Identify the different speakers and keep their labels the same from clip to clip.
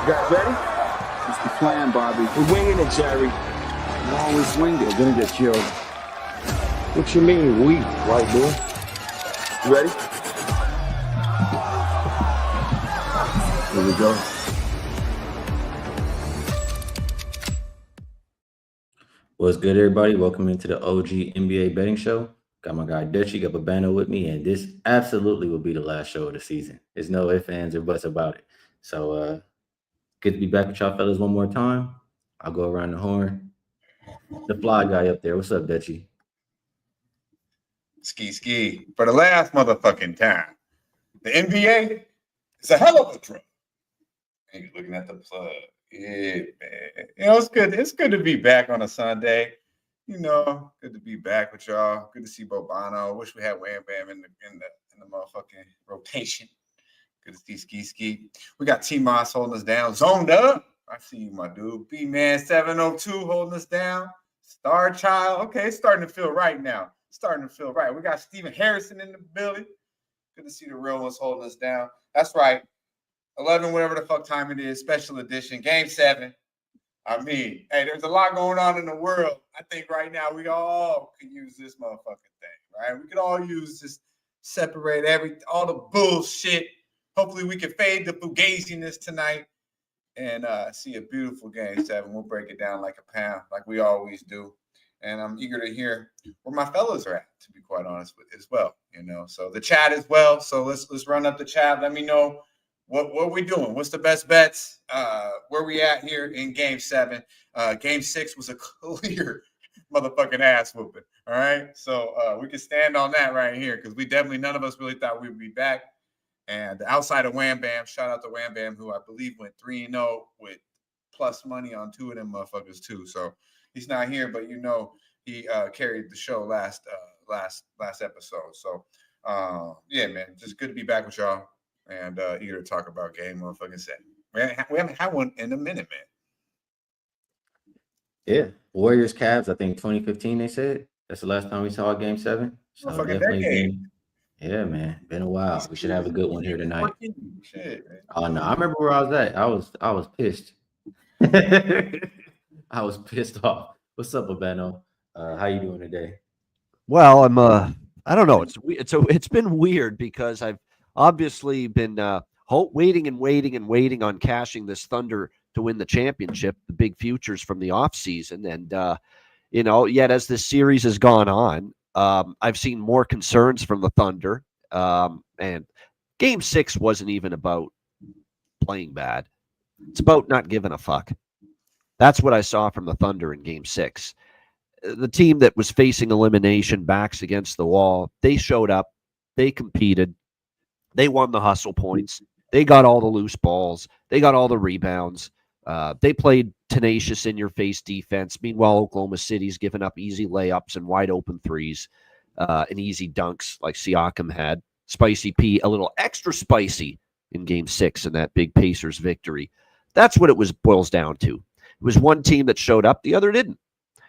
Speaker 1: You guys ready?
Speaker 2: What's the plan, Bobby?
Speaker 1: We're winging it, Jerry.
Speaker 2: You always wing it.
Speaker 3: We're gonna get killed.
Speaker 1: What you mean, we, white boy? You ready?
Speaker 3: Here we go.
Speaker 4: What's good, everybody? Welcome into the OG NBA betting show. Got my guy Dutchy, got Babano with me, and this absolutely will be the last show of the season. There's no ifs, ands, or buts about it. So, good to be back with y'all fellas one more time. I'll go around the horn. The fly guy up there. What's up, Dutchy?
Speaker 5: Skee. For the last motherfucking time. The NBA is a hell of a drug. And you're looking at the plug. Yeah, man. You know, it's good. It's good to be back on a Sunday. You know, good to be back with y'all. Good to see Bobano. Wish we had Wham Bam in the motherfucking rotation. Good to see Skee. We got T-Moss holding us down. Zoned up. I see you, my dude. B-Man 702 holding us down. Star Child. Okay, it's starting to feel right now. Starting to feel right. We got Stephen Harrison in the building. Good to see the real ones holding us down. That's right. 11, whatever the fuck time it is, special edition, Game 7. I mean, hey, there's a lot going on in the world. I think right now we all could use this motherfucking thing, right? We could all use this, separate all the bullshit. Hopefully we can fade the fugaziness tonight and see a beautiful Game 7. We'll break it down like a pound, like we always do. And I'm eager to hear where my fellows are at, to be quite honest with as well. You know, so the chat as well. So let's run up the chat. Let me know what we doing. What's the best bets? Where we at here in Game 7? Game 6 was a clear motherfucking ass whooping. All right, so we can stand on that right here because none of us really thought we'd be back. And outside of Wham Bam, shout out to Wham Bam, who I believe went 3-0 with plus money on 2 of them motherfuckers too. So he's not here, but you know he carried the show last episode. So yeah, man, just good to be back with y'all and eager to talk about Game motherfucking 7. We haven't had one in a minute, man.
Speaker 4: Yeah, Warriors Cavs. I think 2015. They said that's the last time we saw Game 7. So definitely yeah, man, been a while. We should have a good one here tonight.
Speaker 5: Shit, man.
Speaker 4: Oh no, I remember where I was at. I was pissed. I was pissed off. What's up, Babano? How you doing today?
Speaker 6: Well, I'm I don't know. It's been weird because I've obviously been waiting on cashing this Thunder to win the championship, the big futures from the offseason. And you know, yet as this series has gone on, I've seen more concerns from the Thunder. And Game 6 wasn't even about playing bad. It's about not giving a fuck. That's what I saw from the Thunder in Game 6. The team that was facing elimination, backs against the wall, they showed up. They competed. They won the hustle points. They got all the loose balls. They got all the rebounds. They played tenacious in-your-face defense. Meanwhile, Oklahoma City's given up easy layups and wide-open threes and easy dunks like Siakam had. Spicy P, a little extra spicy in Game 6 in that big Pacers victory. That's what it boils down to. It was one team that showed up, the other didn't.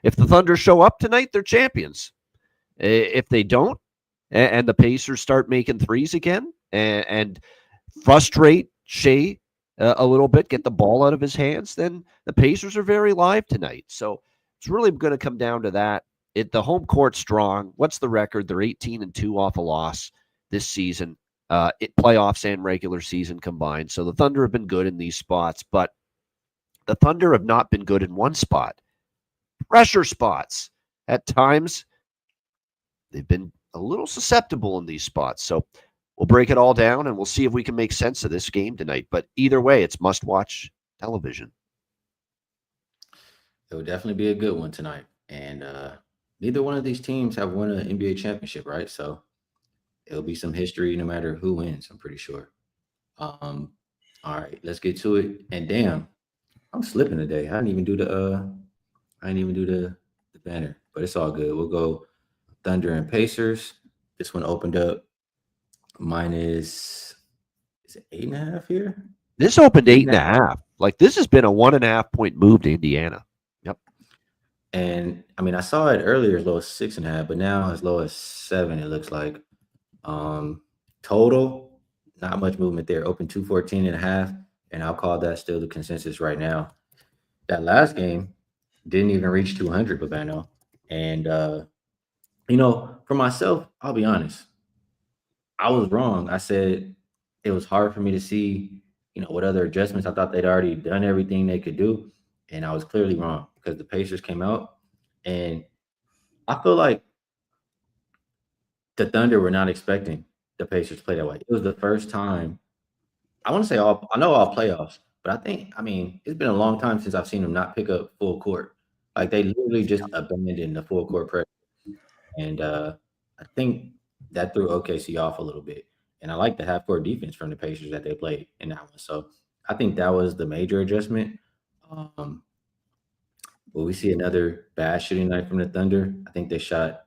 Speaker 6: If the Thunder show up tonight, they're champions. If they don't, and the Pacers start making threes again and frustrate Shea a little bit, get the ball out of his hands, then the Pacers are very live tonight. So it's really going to come down to that. The home court's strong. What's the record? They're 18-2 off a loss this season, playoffs and regular season combined. So the Thunder have been good in these spots, but the Thunder have not been good in one spot. Pressure spots. At times, they've been a little susceptible in these spots. So we'll break it all down, and we'll see if we can make sense of this game tonight. But either way, it's must-watch television.
Speaker 4: It will definitely be a good one tonight. And neither one of these teams have won an NBA championship, right? So it'll be some history no matter who wins, I'm pretty sure. All right, let's get to it. And damn, I'm slipping today. I didn't even do the banner, but it's all good. We'll go Thunder and Pacers. This one opened up minus, is it 8.5 here?
Speaker 6: This opened 8.5. Like, this has been a 1.5 point move to Indiana. Yep.
Speaker 4: And I mean, I saw it earlier as low as 6.5, but now as low as 7, it looks like. Total, not much movement there. Open 214.5. and I'll call that still the consensus right now. That last game didn't even reach 200, Babano. And, for myself, I'll be honest. I was wrong. I said it was hard for me to see, what other adjustments. I thought they'd already done everything they could do. And I was clearly wrong because the Pacers came out. And I feel like the Thunder were not expecting the Pacers to play that way. It was the first time. I want to say I know all playoffs, but it's been a long time since I've seen them not pick up full court. Like they literally just abandoned the full court pressure. And I think that threw OKC off a little bit. And I like the half court defense from the Pacers that they played in that one. So I think that was the major adjustment. Will we see another bad shooting night from the Thunder? I think they shot,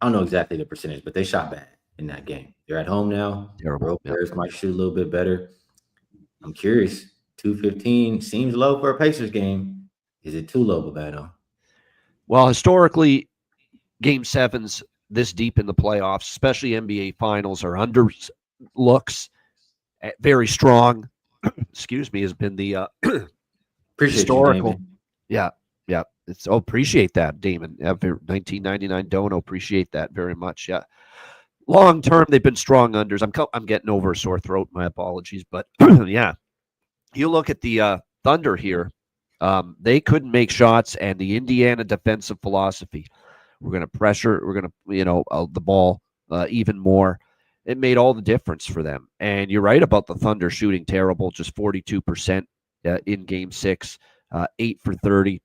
Speaker 4: I don't know exactly the percentage, but they shot bad in that game. They're at home now.
Speaker 6: Terrible.
Speaker 4: Role players might shoot a little bit better. I'm curious. 215 seems low for a Pacers game. Is it too low, Babano?
Speaker 6: Well, historically, Game 7s this deep in the playoffs, especially NBA Finals, are under looks. Very strong. Excuse me, has been the historical. Yeah. It's appreciate that, Damon. 1999 Dono, appreciate that very much. Yeah. Long term, they've been strong unders. I'm getting over a sore throat. My apologies, but yeah, you look at the Thunder here. They couldn't make shots, and the Indiana defensive philosophy. We're going to pressure. We're going to, the ball even more. It made all the difference for them. And you're right about the Thunder shooting terrible, just 42% in Game 6, 8 for 30,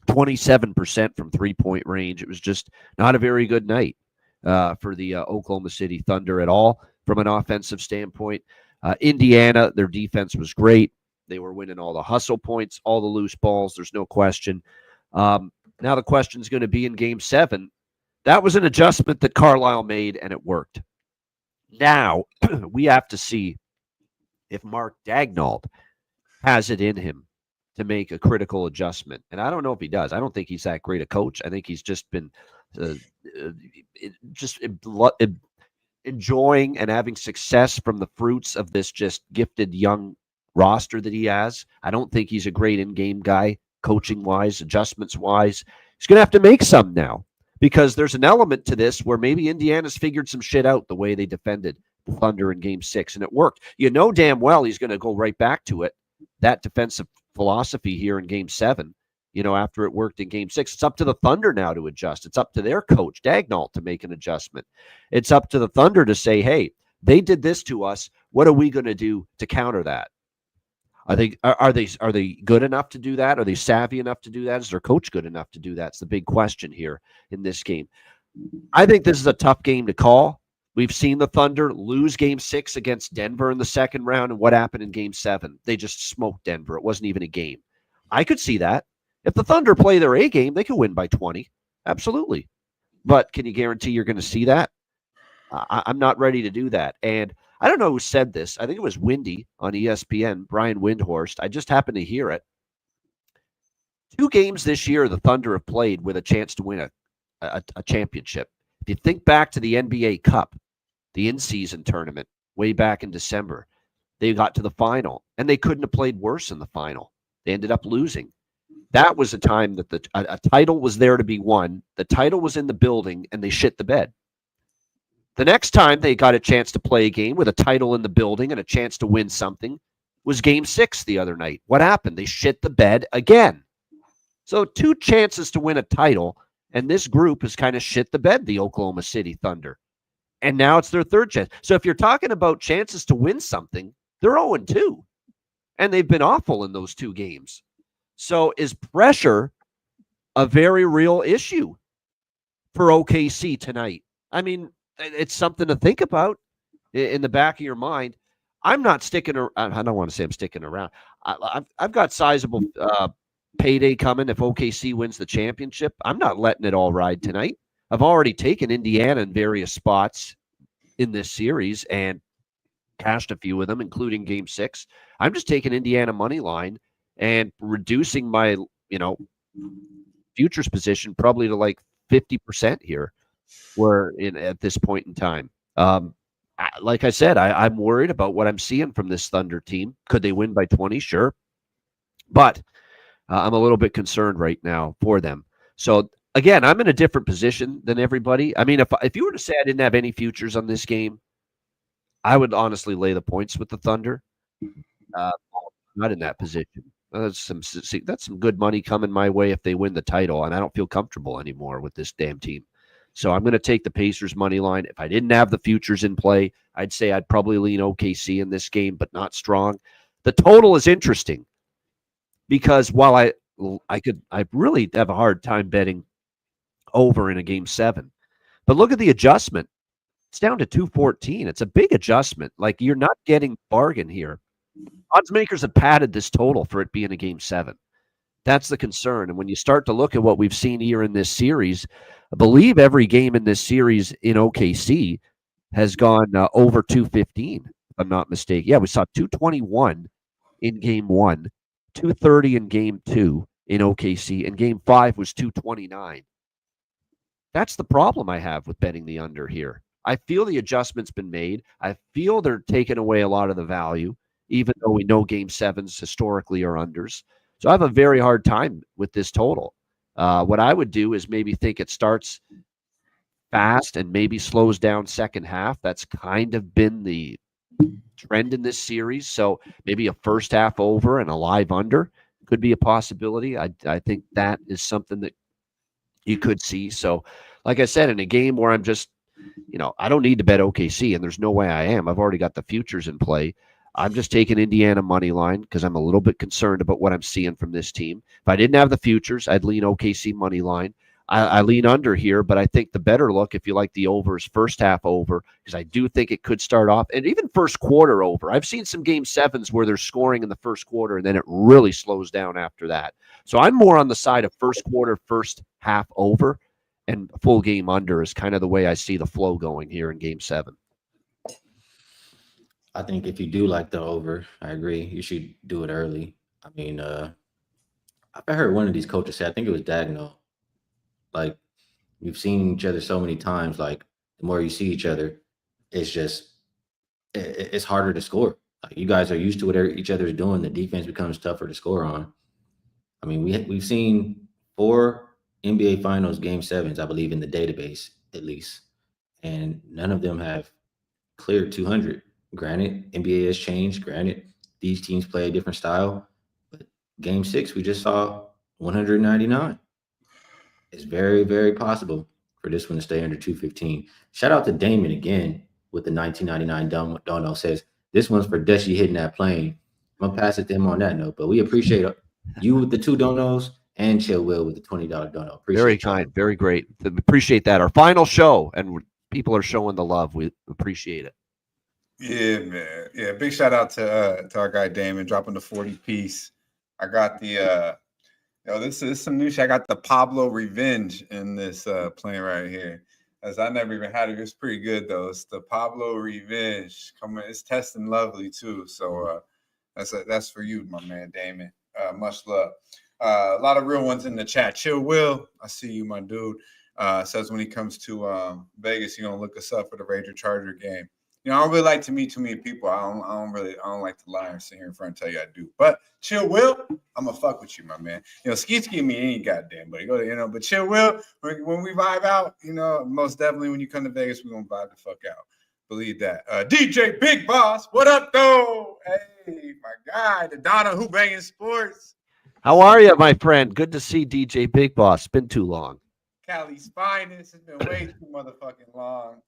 Speaker 6: 27% from 3-point range. It was just not a very good night for the Oklahoma City Thunder at all from an offensive standpoint. Indiana, their defense was great. They were winning all the hustle points, all the loose balls. There's no question. Now the question is going to be in Game 7. That was an adjustment that Carlisle made, and it worked. Now we have to see if Mark Daigneault has it in him to make a critical adjustment. And I don't know if he does. I don't think he's that great a coach. I think he's just been enjoying and having success from the fruits of this just gifted young roster that he has. I don't think he's a great in-game guy, coaching-wise, adjustments-wise. He's going to have to make some now because there's an element to this where maybe Indiana's figured some shit out the way they defended the Thunder in Game 6, and it worked. You know damn well he's going to go right back to it, that defensive philosophy here in Game 7, after it worked in Game 6. It's up to the Thunder now to adjust. It's up to their coach, Daigneault, to make an adjustment. It's up to the Thunder to say, hey, they did this to us. What are we going to do to counter that? Are they good enough to do that? Are they savvy enough to do that? Is their coach good enough to do that? It's the big question here in this game. I think this is a tough game to call. We've seen the Thunder lose Game 6 against Denver in the second round, and what happened in Game 7? They just smoked Denver. It wasn't even a game. I could see that. If the Thunder play their A game, they could win by 20. Absolutely. But can you guarantee you're going to see that? I'm not ready to do that. And I don't know who said this. I think it was Windy on ESPN, Brian Windhorst. I just happened to hear it. 2 games this year the Thunder have played with a chance to win a championship. If you think back to the NBA Cup, the in-season tournament, way back in December, they got to the final, and they couldn't have played worse in the final. They ended up losing. That was a time that a title was there to be won. The title was in the building, and they shit the bed. The next time they got a chance to play a game with a title in the building and a chance to win something was Game 6 the other night. What happened? They shit the bed again. So 2 chances to win a title, and this group has kind of shit the bed, the Oklahoma City Thunder. And now it's their 3rd chance. So if you're talking about chances to win something, they're 0-2. And they've been awful in those 2 games. So is pressure a very real issue for OKC tonight? I mean, it's something to think about in the back of your mind. I'm not sticking around. I don't want to say I'm sticking around. I've got sizable payday coming if OKC wins the championship. I'm not letting it all ride tonight. I've already taken Indiana in various spots in this series and cashed a few of them, including Game 6. I'm just taking Indiana money line and reducing my, futures position probably to like 50% here. We're in at this point in time. like I said, I'm worried about what I'm seeing from this Thunder team. Could they win by 20? Sure. But I'm a little bit concerned right now for them. So again, I'm in a different position than everybody. I mean, if you were to say I didn't have any futures on this game, I would honestly lay the points with the Thunder. Uh, not in that position. That's some good money coming my way if they win the title, and I don't feel comfortable anymore with this damn team. So I'm going to take the Pacers money line. If I didn't have the futures in play, I'd say I'd probably lean OKC in this game, but not strong. The total is interesting because while I really have a hard time betting over in a game 7, but look at the adjustment. It's down to 214. It's a big adjustment. Like, you're not getting bargain here. Odds makers have padded this total for it being a game 7. That's the concern. And when you start to look at what we've seen here in this series, I believe every game in this series in OKC has gone over 215, if I'm not mistaken. Yeah, we saw 221 in game 1, 230 in game 2 in OKC, and game 5 was 229. That's the problem I have with betting the under here. I feel the adjustment's been made. I feel they're taking away a lot of the value, even though we know game 7s historically are unders. So I have a very hard time with this total. What I would do is maybe think it starts fast and maybe slows down second half. That's kind of been the trend in this series. So maybe a first half over and a live under could be a possibility. I think that is something that you could see. So, like I said, in a game where I'm just, I don't need to bet OKC, and there's no way I am. I've already got the futures in play. I'm just taking Indiana money line because I'm a little bit concerned about what I'm seeing from this team. If I didn't have the futures, I'd lean OKC money line. I lean under here, but I think the better look, if you like the overs, first half over, because I do think it could start off, and even first quarter over. I've seen some game 7s where they're scoring in the first quarter, and then it really slows down after that. So I'm more on the side of first quarter, first half over, and full game under is kind of the way I see the flow going here in game 7.
Speaker 4: I think if you do like the over, I agree. You should do it early. I mean, I heard one of these coaches say, I think it was Dagnall, like, we've seen each other so many times. Like, the more you see each other, it's just it's harder to score. Like, you guys are used to what each other's doing. The defense becomes tougher to score on. I mean, we've seen 4 NBA Finals game 7s, I believe, in the database at least, and none of them have cleared 200. Granted, NBA has changed. Granted, these teams play a different style. But game 6, we just saw 199. It's very, very possible for this one to stay under 215. Shout out to Damon again with the 1999 dono. Says, this one's for Dusty hitting that plane. I'm going to pass it to him on that note. But we appreciate you with the 2 donos and Chill Will with the $20 dono. Appreciate
Speaker 6: very kind. Very great. Appreciate that. Our final show, and people are showing the love. We appreciate it.
Speaker 5: Yeah, man. Yeah, big shout out to our guy Damon dropping the 40 piece. I got the this is some new shit. I got the Pablo Revenge in this plane right here. As I never even had it. It's pretty good though. It's the Pablo Revenge. Coming, it's testing lovely too. So that's for you, my man Damon. Much love. A lot of real ones in the chat. Chill Will, I see you, my dude. Says when he comes to Vegas, you're gonna look us up for the Ranger Charger game. I don't really like to meet too many people. I don't like to lie and sit here in front and tell you I do. But Chill Will, I'm gonna fuck with you, my man. Skee me any goddamn buddy. But Chill Will, when we vibe out, most definitely when you come to Vegas, we're gonna vibe the fuck out. Believe that. DJ Big Boss, what up, though? Hey, my guy, the Donna Who Banging Sports.
Speaker 6: How are you, my friend? Good to see DJ Big Boss. It's been too long.
Speaker 5: Cali's finest. It's been way too motherfucking long.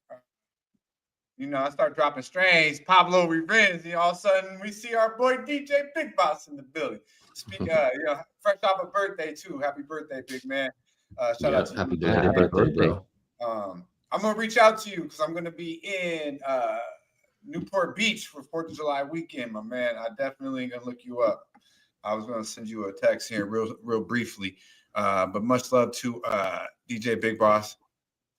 Speaker 5: I start dropping strains, Pablo Revenge. All of a sudden, we see our boy DJ Big Boss in the building. Speaking, fresh off a birthday too. Happy birthday, big man! Shout out to
Speaker 4: happy birthday, bro.
Speaker 5: I'm gonna reach out to you because I'm gonna be in Newport Beach for 4th of July weekend, my man. I definitely gonna look you up. I was gonna send you a text here real briefly, but much love to DJ Big Boss,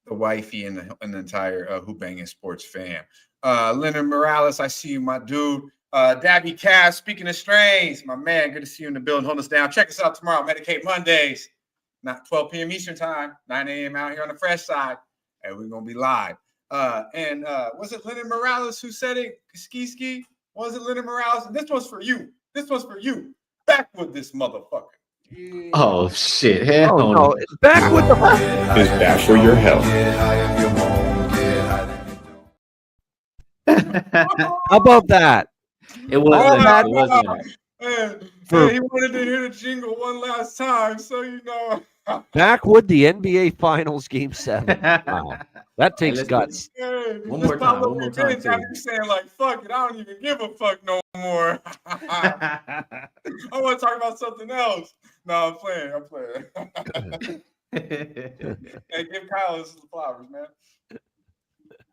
Speaker 5: the wifey, and the entire Hoop Banging Sports fam. Leonard Morales, I see you, my dude. Dabby Cass, speaking of strains, my man, good to see you in the building. Hold us down. Check us out tomorrow, Medicate Mondays, not 12 p.m. Eastern time, 9 a.m. out here on the fresh side, and we're going to be live. And was it Leonard Morales who said it? Skee? Was it Leonard Morales? This one's for you. This one's for you. Back with this motherfucker. Yeah.
Speaker 4: Oh shit! Hell
Speaker 6: Oh
Speaker 4: no!
Speaker 6: no! Back with the.
Speaker 3: Is back for your health.
Speaker 6: How about that?
Speaker 4: It wasn't.
Speaker 6: that-
Speaker 4: It wasn't.
Speaker 5: Hey, he wanted to hear the jingle one last time, so you know.
Speaker 6: Backwood, the NBA Finals, Game 7. Wow, that takes
Speaker 4: let's
Speaker 6: guts.
Speaker 5: Hey,
Speaker 4: One
Speaker 5: this
Speaker 4: more time,
Speaker 5: Pablo
Speaker 4: one more time,
Speaker 5: Revenge
Speaker 4: too.
Speaker 5: after saying like, "Fuck it, I don't even give a fuck no more." I want to talk about something else. No, I'm playing. Hey, give Kyle his flowers, man.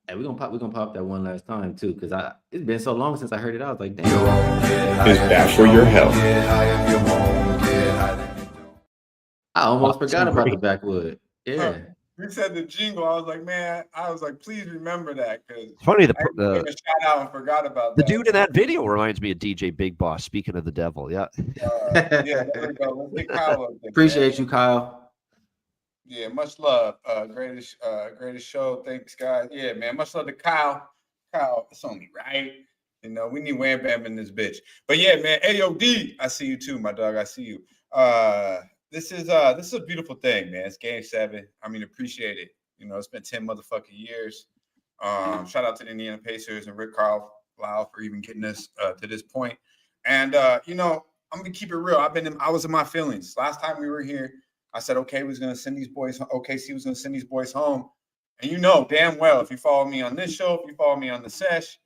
Speaker 4: Hey, we're gonna pop that one last time too, because it's been so long since I heard it. I was like, damn.
Speaker 3: Is back for your health.
Speaker 4: I almost forgot about the
Speaker 6: great.
Speaker 4: backwood. Yeah.
Speaker 5: We said the jingle. I was like, man, please remember that because
Speaker 6: It's funny,
Speaker 5: I gave a shout out and forgot about
Speaker 6: the
Speaker 5: that.
Speaker 6: dude in that video reminds me of DJ Big Boss, speaking of the devil. Yeah.
Speaker 5: Yeah, there we go. Let's get Kyle up there,
Speaker 4: Appreciate
Speaker 5: man.
Speaker 4: you, Kyle.
Speaker 5: Yeah, much love. Greatest show. Thanks, guys. Yeah, man. Much love to Kyle. Kyle, it's only right. You know, we need Wham Bam in this bitch. But yeah, man. AOD, I see you too, my dog. I see you. This is a beautiful thing, man. It's Game 7. I mean, appreciate it. You know, it's been 10 motherfucking years. Shout out to the Indiana Pacers and Rick Carlisle for even getting us to this point. And you know, I'm gonna keep it real. I was in my feelings. Last time we were here, I said, okay, we was gonna send these boys. OKC was gonna send these boys home. And you know damn well, if you follow me on this show, if you follow me on the sesh,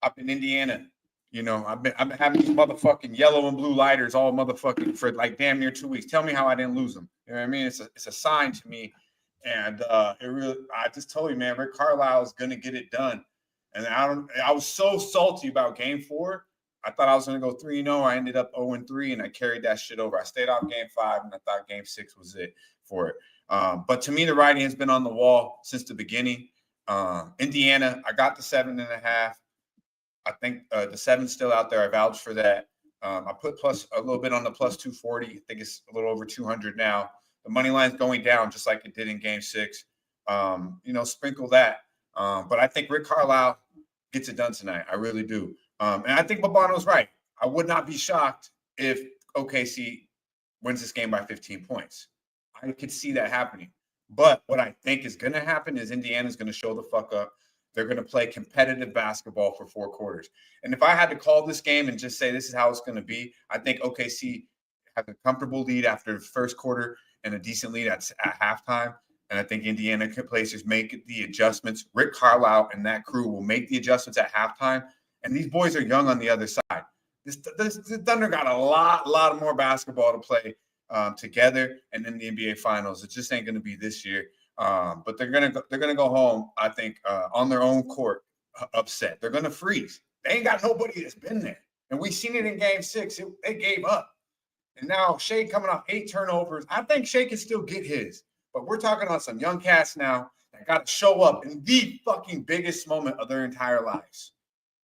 Speaker 5: up in Indiana. You know, I've been having these motherfucking yellow and blue lighters all motherfucking for like damn near 2 weeks. Tell me how I didn't lose them. You know what I mean? It's a sign to me. And I just told you, man, Rick Carlisle is gonna get it done. And I was so salty about Game 4. I thought I was going to go 3-0. I ended up 0-3, and I carried that shit over. I stayed off Game 5, and I thought Game 6 was it for it. But to me, the writing has been on the wall since the beginning. Indiana, I got the 7.5. I think the 7's still out there. I vouched for that. I put plus a little bit on the plus 240. I think it's a little over 200 now. The money line's going down just like it did in Game 6. You know, sprinkle that. But I think Rick Carlisle gets it done tonight. I really do. And I think Babano's right. I would not be shocked if OKC wins this game by 15 points. I could see that happening. But what I think is going to happen is Indiana's going to show the fuck up. They're going to play competitive basketball for 4 quarters. And if I had to call this game and just say this is how it's going to be, I think OKC has a comfortable lead after the first quarter and a decent lead at halftime. And I think Indiana Pacers make the adjustments. Rick Carlisle and that crew will make the adjustments at halftime. And these boys are young on the other side. This Thunder got a lot more basketball to play together and in the NBA Finals. It just ain't going to be this year. But they're gonna go home, I think, on their own court, upset. They're gonna freeze. They ain't got nobody that's been there, and we seen it in Game 6. They gave up, and now Shea coming off 8 turnovers. I think Shea can still get his, but we're talking on some young cats now that got to show up in the fucking biggest moment of their entire lives.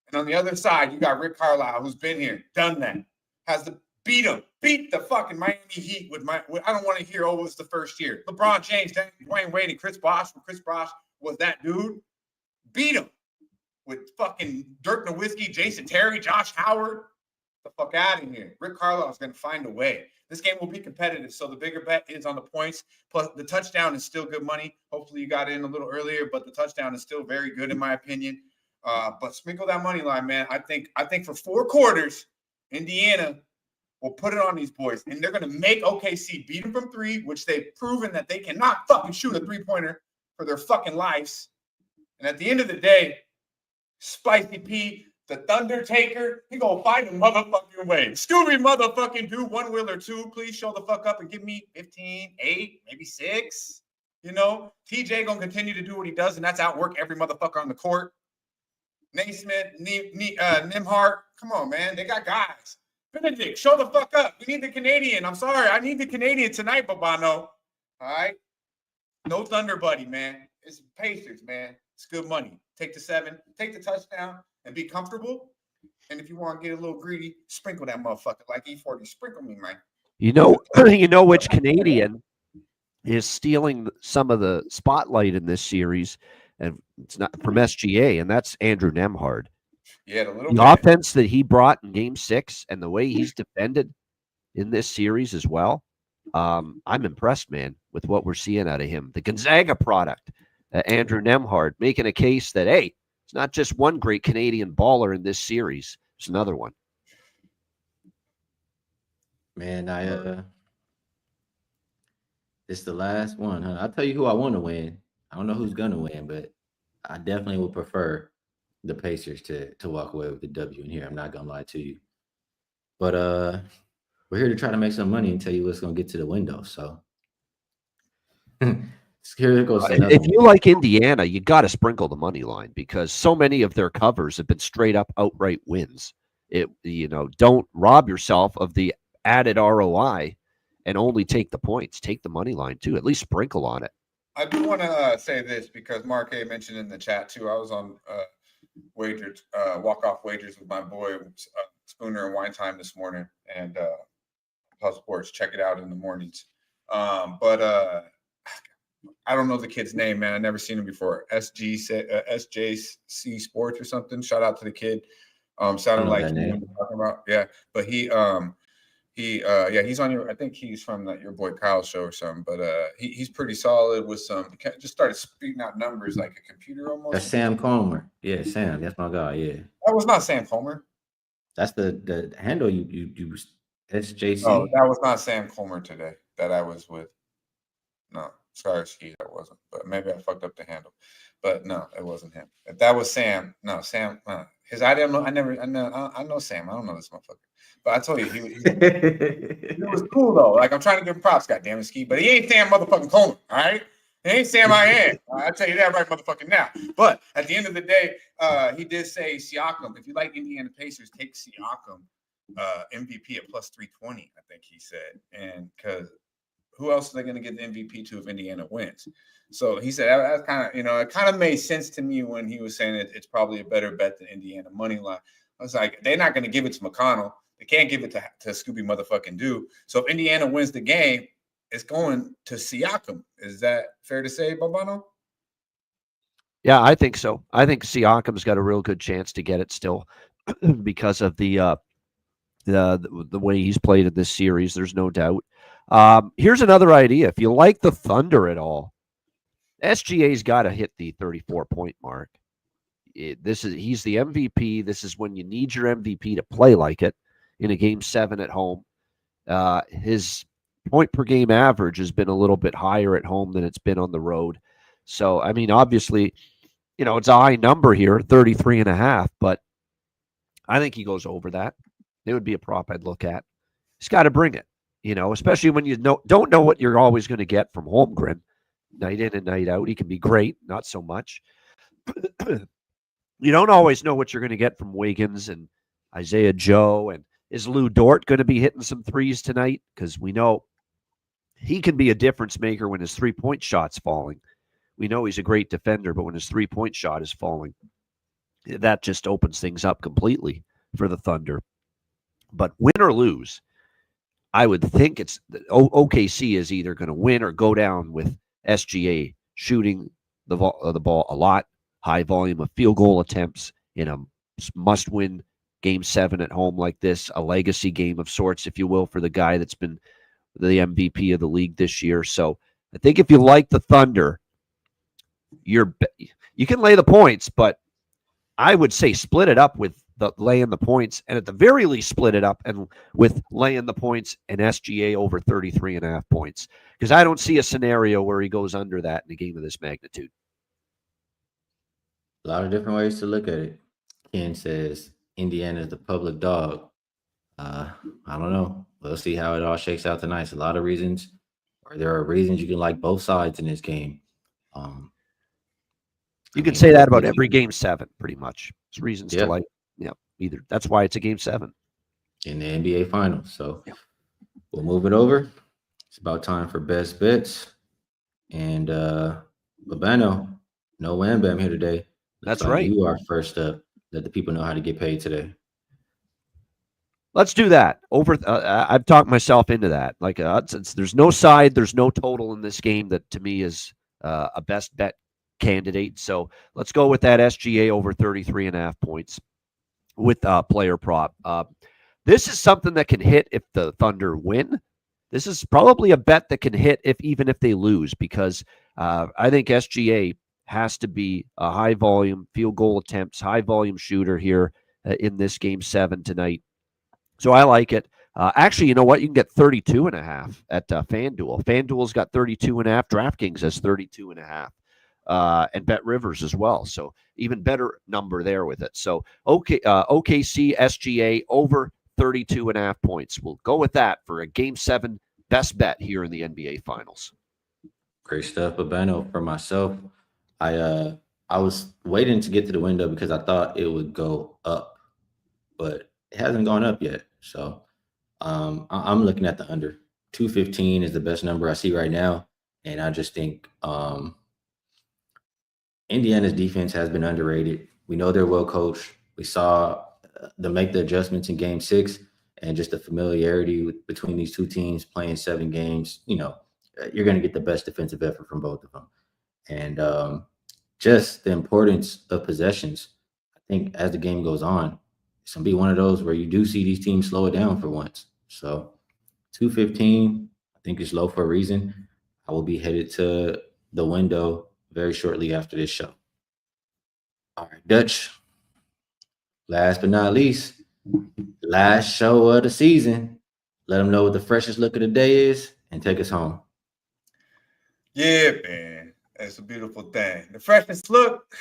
Speaker 5: And on the other side, you got Rick Carlisle, who's been here, done that, has to beat the fucking Miami Heat with I don't want to hear, oh, it was the first year. LeBron James, Dwayne Wade, and Chris Bosh, when Chris Bosh was that dude, beat him with fucking Dirk Nowitzki, Jason Terry, Josh Howard. The fuck out of here. Rick Carlisle is going to find a way. This game will be competitive, so the bigger bet is on the points. Plus, the touchdown is still good money. Hopefully, you got in a little earlier, but the touchdown is still very good in my opinion. But sprinkle that money line, man. I think for 4 quarters, Indiana will put it on these boys, and they're going to make OKC beat them from 3, which they've proven that they cannot fucking shoot a 3-pointer for their fucking lives. And at the end of the day, Spicy P, the Thunder Taker, he gonna find a motherfucking way. Scooby motherfucking do 1 wheel or 2. Please show the fuck up and give me 15, 8, maybe 6. You know, TJ gonna continue to do what he does, and that's outwork every motherfucker on the court. Naismith, Nimhart, come on, man. They got guys. Benedict, show the fuck up. We need the Canadian. I'm sorry. I need the Canadian tonight, Babano. All right? No Thunder buddy, man. It's Pacers, man. It's good money. Take the 7, take the touchdown, and be comfortable. And if you want to get a little greedy, sprinkle that motherfucker like E40. Sprinkle me, man.
Speaker 6: You know which Canadian is stealing some of the spotlight in this series? and it's not from SGA, and that's Andrew Nemhard.
Speaker 5: Yeah, a little
Speaker 6: The
Speaker 5: bit.
Speaker 6: offense that he brought in Game 6 and the way he's defended in this series as well, I'm impressed, man, with what we're seeing out of him. The Gonzaga product, Andrew Nemhard, making a case that, hey, it's not just one great Canadian baller in this series. It's another one.
Speaker 4: Man, it's the last one, huh? I'll tell you who I want to win. I don't know who's gonna win, but I definitely would prefer the Pacers to walk away with the W in here. I'm not gonna lie to you. But we're here to try to make some money and tell you what's gonna get to the window. So here goes another
Speaker 6: If
Speaker 4: one.
Speaker 6: you like Indiana, you got to sprinkle the money line because so many of their covers have been straight up outright wins. Don't rob yourself of the added ROI and only take the points. Take the money line too. At least sprinkle on it.
Speaker 5: I do want to say this because Mark A mentioned in the chat too. I was on wagers, walk-off wagers with my boy Spooner and Wine Time this morning, and Plus Sports. Check it out in the mornings. But I don't know the kid's name, man. I never seen him before. SJC Sports or something. Shout out to the kid. Sounded like you know what I'm talking about. Yeah, but he's on your. I think he's from your boy Kyle's show or something. But he's pretty solid with some. Just started speaking out numbers like a computer almost.
Speaker 4: That's Sam Comer. Yeah, Sam. That's my guy. Yeah.
Speaker 5: That was not Sam Comer.
Speaker 4: That's the handle you SJC.
Speaker 5: Oh, that was not Sam Comer today that I was with. No, sorry, Skee, that wasn't. But maybe I fucked up the handle. But no, it wasn't him. If that was Sam, no, Sam. His I didn't know. I know Sam. I don't know this motherfucker. But I told you he was cool though. Like I'm trying to give him props, goddamn it, Skee. But he ain't Sam motherfucking Comer. All right, he ain't Sam I am. I tell you that right, motherfucking now. But at the end of the day, he did say Siakam. If you like Indiana Pacers, take Siakam MVP at plus 320. I think he said, and because. Who else are they going to get the MVP to if Indiana wins? So he said that's kind of, it kind of made sense to me when he was saying that it's probably a better bet than Indiana money line. I was like, they're not going to give it to McConnell. They can't give it to Scooby motherfucking Doo. So if Indiana wins the game, it's going to Siakam. Is that fair to say, Babano?
Speaker 6: Yeah, I think so. I think Siakam's got a real good chance to get it still because of the way he's played in this series. There's no doubt. Here's another idea. If you like the Thunder at all, SGA's got to hit the 34-point mark. He's the MVP. This is when you need your MVP to play like it in a Game 7 at home. His point per game average has been a little bit higher at home than it's been on the road. So, I mean, obviously, it's a high number here, 33.5, but I think he goes over that. It would be a prop I'd look at. He's got to bring it. Especially when you don't know what you're always going to get from Holmgren night in and night out. He can be great, not so much. You don't always know what you're going to get from Wiggins and Isaiah Joe. And is Lou Dort going to be hitting some threes tonight? Because we know he can be a difference maker when his three-point shot's falling. We know he's a great defender, but when his three-point shot is falling, that just opens things up completely for the Thunder. But win or lose, I would think it's OKC is either going to win or go down with SGA shooting the ball a lot, high volume of field goal attempts in a must-win Game 7 at home like this, a legacy game of sorts, if you will, for the guy that's been the MVP of the league this year. So I think if you like the Thunder, you can lay the points, but I would say split it up with laying the points, and at the very least split it up and with laying the points and SGA over 33.5 points, because I don't see a scenario where he goes under that in a game of this magnitude.
Speaker 4: A lot of different ways to look at it. Ken says Indiana is the public dog. I don't know. We'll see how it all shakes out tonight. It's a lot of reasons, or there are reasons you can like both sides in this game.
Speaker 6: You can say that about every Game 7, pretty much. There's reasons to like. Either. That's why it's a Game 7
Speaker 4: in the NBA Finals. So we'll move it over. It's about time for best bets. And Babano, no Wham Bam here today.
Speaker 6: That's right.
Speaker 4: You are first up. Let the people know how to get paid today.
Speaker 6: Let's do that. I've talked myself into that. Since there's no side, there's no total in this game that to me is a best bet candidate. So let's go with that SGA over 33.5 points with player prop. This is something that can hit if the Thunder win. This is probably a bet that can hit even if they lose, because I think SGA has to be a high volume field goal attempts, high volume shooter here in this game 7 tonight. So I like it. Actually, you know what? You can get 32.5 at FanDuel. FanDuel's got 32.5. DraftKings has 32.5. And Bet Rivers as well. So even better number there with it. So OKC SGA over 32.5 points. We'll go with that for a game 7 best bet here in the NBA Finals.
Speaker 4: Great stuff, Babano. For myself, I was waiting to get to the window because I thought it would go up, but it hasn't gone up yet. So I'm looking at the under. 215 is the best number I see right now, and I just think Indiana's defense has been underrated. We know they're well coached. We saw them make the adjustments in Game 6, and just the familiarity between these two teams playing 7 games. You know, you're going to get the best defensive effort from both of them, and just the importance of possessions. I think as the game goes on, it's going to be one of those where you do see these teams slow it down for once. So 215, I think is low for a reason. I will be headed to the window very shortly after this show. All right, Dutch. Last but not least, last show of the season. Let them know what the freshest look of the day is and take us home.
Speaker 5: Yeah, man. That's a beautiful thing. The freshest look,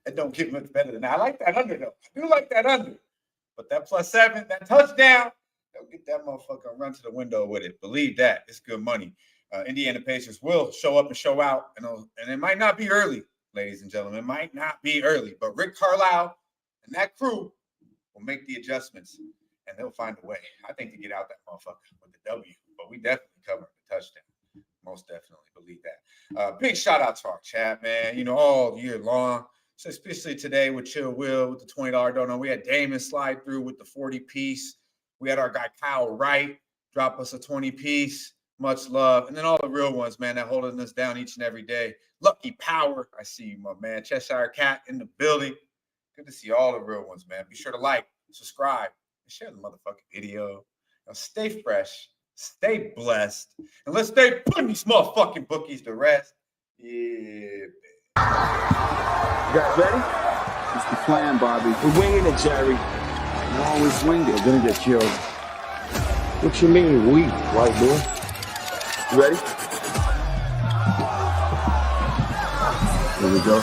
Speaker 5: it don't get much better than that. I like that under, though. I do like that under. But that +7, that touchdown, they'll get that motherfucker and run to the window with it. Believe that. It's good money. Indiana Pacers will show up and show out. And it might not be early, ladies and gentlemen. It might not be early. But Rick Carlisle and that crew will make the adjustments, and they'll find a way, I think, to get out that motherfucker with the W. But we definitely covered the touchdown. Most definitely believe that. Big shout out to our chat, man. You know, all year long. So especially today with Chill Will with the $20 donut. We had Damon slide through with the 40-piece. We had our guy Kyle Wright drop us a 20-piece. Much love. And then all the real ones, man, that holding us down each and every day. Lucky Power. I see you, my man. Cheshire Cat in the building. Good to see all the real ones, man. Be sure to like, subscribe, and share the motherfucking video. Now stay fresh, stay blessed, and let's stay putting these motherfucking bookies to rest. Yeah,
Speaker 2: You guys ready? It's the plan, Bobby.
Speaker 1: We're winging it, Jerry.
Speaker 2: You always wing
Speaker 1: We're
Speaker 2: it.
Speaker 1: gonna get killed. What you mean, we, white boy?
Speaker 2: You ready? Here we go.